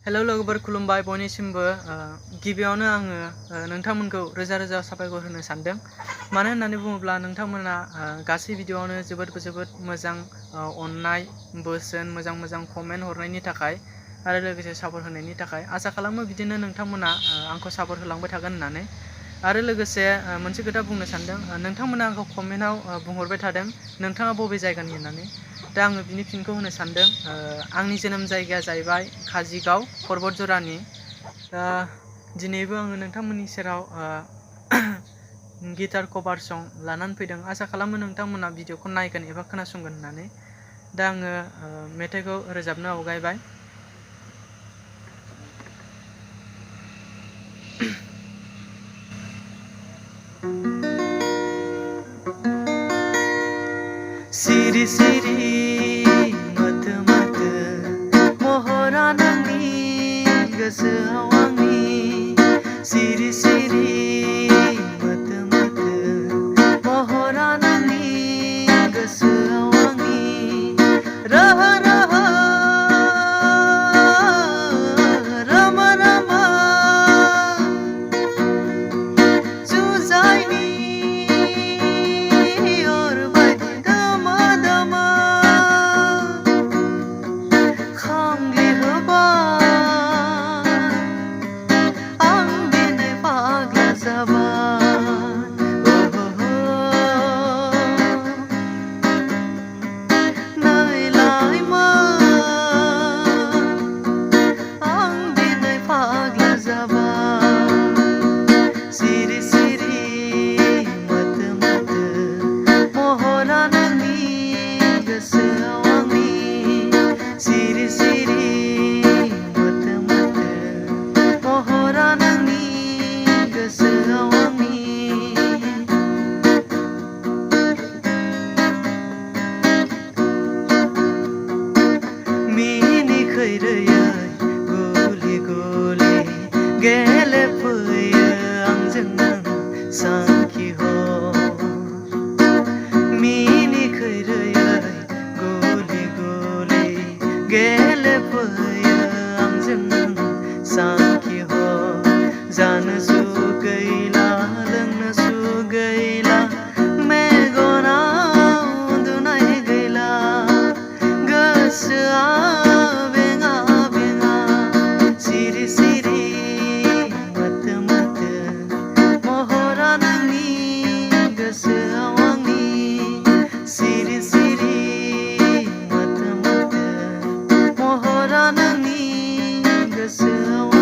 Hello लोगोफोर खुलुमबाय बयनिसिमबो गिबियावनो आङो नोंथांमोनखौ रोजा रोजा साबायखर होनो सानदों। मानो होननानै बुङोब्ला नोंथांमोना गासै भिडिअआवनो जोबोद मोजां अननाय बोसोन मोजां कमेन्ट हरनायनि थाखाय आरो लोगोसे सापर्ट होनायनि थाखाय आसा खालामो बिदिनो नोंथांमोना आंखौ सापर्ट होलांबाय थागोन होननानै। आरो लोगोसे मोनसे खोथा बुंनो सानदों, नोंथांमोना आंखौ कमेन्टआव बुंहरबाय थादों नोंथाङा बबे जायगानि होननानै। दा आङो बिनि फिनखौ होनो सानदों। आंनि जोनोम जायगाया जाहैबाय काजिगाव पर्बतजरानि। दिनैबो आङो नोंथांमोननि सेराव गिटार कभार सं लानानै फैदों। आसा खालामो नोंथांमोना भिडिअखौ नायगोन एबा खोनासंगोन होननानै। दा आङो मेथाइखौ रोजाबनो आवगायबाय। सिरि सिरि मोथो मोथो महरा नोंनि गोसोआव आंनि सिरि सिरि मोथो मोथो महरा नोंनि गोसोआव आंनि रोहो रोहो रोमो रोमो जुजाइनि सिरि सिरि मोथो मोथो महरा नोंनि गोसोआव आंनि सिरि सिरि मोथो मोथो महरा नोंनि गोसोआव आंनि मिनि खैरोयै गुलि गुलि गेलेफैयो आंजों नों सानखि हर मिनि खैरोयै गुलि गुलि गेलेफैयो आंजों नों सानखि हर जानो सुगैला लोंनो सुगैला मेगनाव उन्दुनाय गैला गोसोआ बेङा बेङा सिरि सिरि मोथो मोथो महरा नोंनि गोसोआव आंनि सिरि सिरि मोथो मोथो महरा नोंनि गोसोआव